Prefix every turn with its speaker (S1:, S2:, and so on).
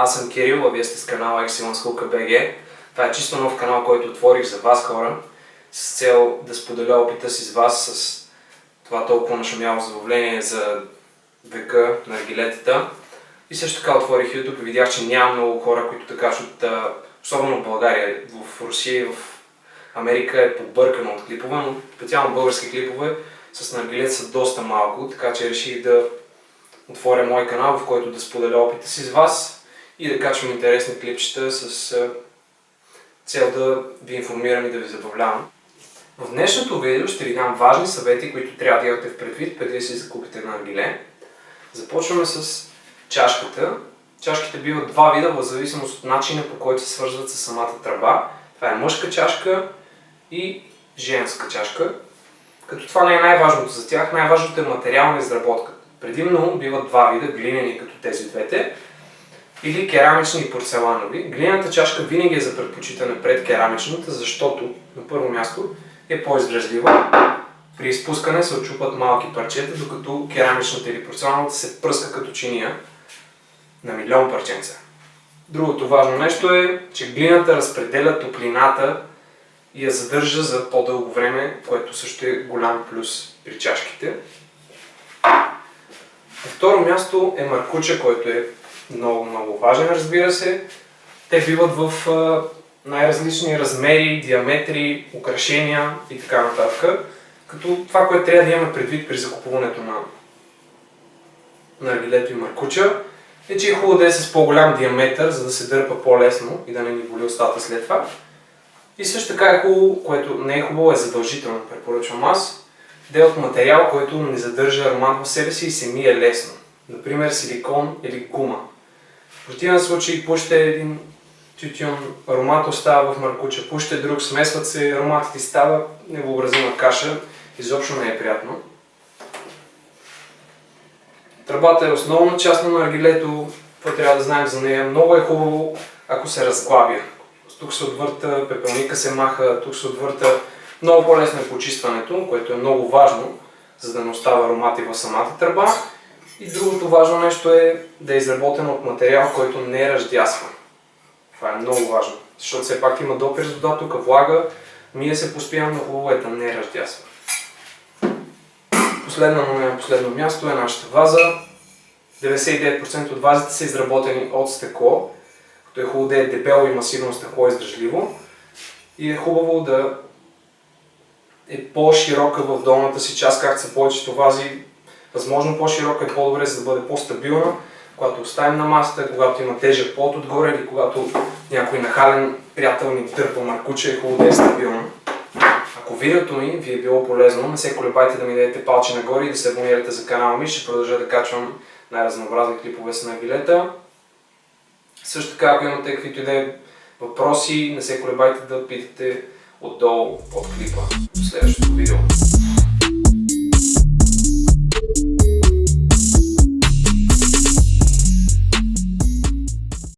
S1: аз съм Кирил, а вие сте с канала ExcellenceHookah.bg. Това е чисто нов канал, който отворих за вас хора, с цел да споделя опита си с вас с това толкова нашумяло забавление за века на наргилетата. И също така отворих YouTube и видях, че няма много хора, които така качват, особено в България. В Русия и в Америка е побъркано от клипове, но специално български клипове с наргилет са доста малко, така че реших да отворя мой канал, в който да споделя опита си с вас и да качвам интересни клипчета с цел да ви информирам и да ви забавлявам. В днешното видео ще ви дам важни съвети, които трябва да имате в предвид преди да си закупите наргиле. Започваме с чашката. Чашките биват два вида в зависимост от начина, по който се свързват с самата тръба. Това е мъжка чашка и женска чашка. Като това не е най-важното за тях, най-важното е материална изработка. Предимно биват два вида, глинени като тези двете, или керамични и порцеланови. Глиняната чашка винаги е за предпочитане пред керамичната, защото на първо място е по-издръжлива. При изпускане се отчупат малки парчета, докато керамичната или порцелановата се пръска като чиния на милион парченца. Другото важно нещо е, че глината разпределя топлината и я задържа за по-дълго време, което също е голям плюс при чашките. На второ място е маркуча, който е много важен, разбира се. Те биват в най-различни размери, диаметри, украшения и така нататък. Като това, което трябва да имаме предвид при закупуването на наргилето и маркуча, е, че е хубаво да е с по-голям диаметър, за да се дърпа по-лесно и да не ни боли устата след това. И също така е хубаво, което не е хубаво, е задължително, препоръчвам аз, да е от материал, който не задържа аромат в себе си и се мие лесно. Например силикон или гума. В противен случай пуште един тютюн, аромат остава в маркуча, пуште друг, смесват се ароматите и става невъобразима каша, изобщо не е приятно. Тръбата е основна част на наргилето, какво трябва да знаем за нея. Много е хубаво, ако се разглабя. Тук се отвърта, пепелника се маха, тук се отвърта. Много по-лесно е почистването, което е много важно, за да не остава аромати в самата тръба. И другото важно нещо е да е изработено от материал, който не е ръждясва. Това е много важно, защото все пак има допир с вода, тук влага, мие се постоянно, хубаво е да не ръждясва. Последно, но не на последно място е нашата ваза. 99% от вазите са изработени от стъкло, като е хубаво да е дебело и масивно стъкло, издръжливо. И е хубаво да е по-широка в долната си част, както са повечето вази. Възможно по-широка е по-добре, за да бъде по-стабилна. Когато оставим на масата, когато има тежък плод отгоре или когато някой нахален приятел ни дърпа маркуча, е хубаво да е стабилна. Ако видеото ми ви е било полезно, не се колебайте да ми дадете палче нагоре и да се абонирате за канала ми. Ще продължа да качвам най-разнообразни клипове с наргилета. Също така, ако имате каквито и да е въпроси, не се колебайте да питате отдолу под клипа в следващото видео.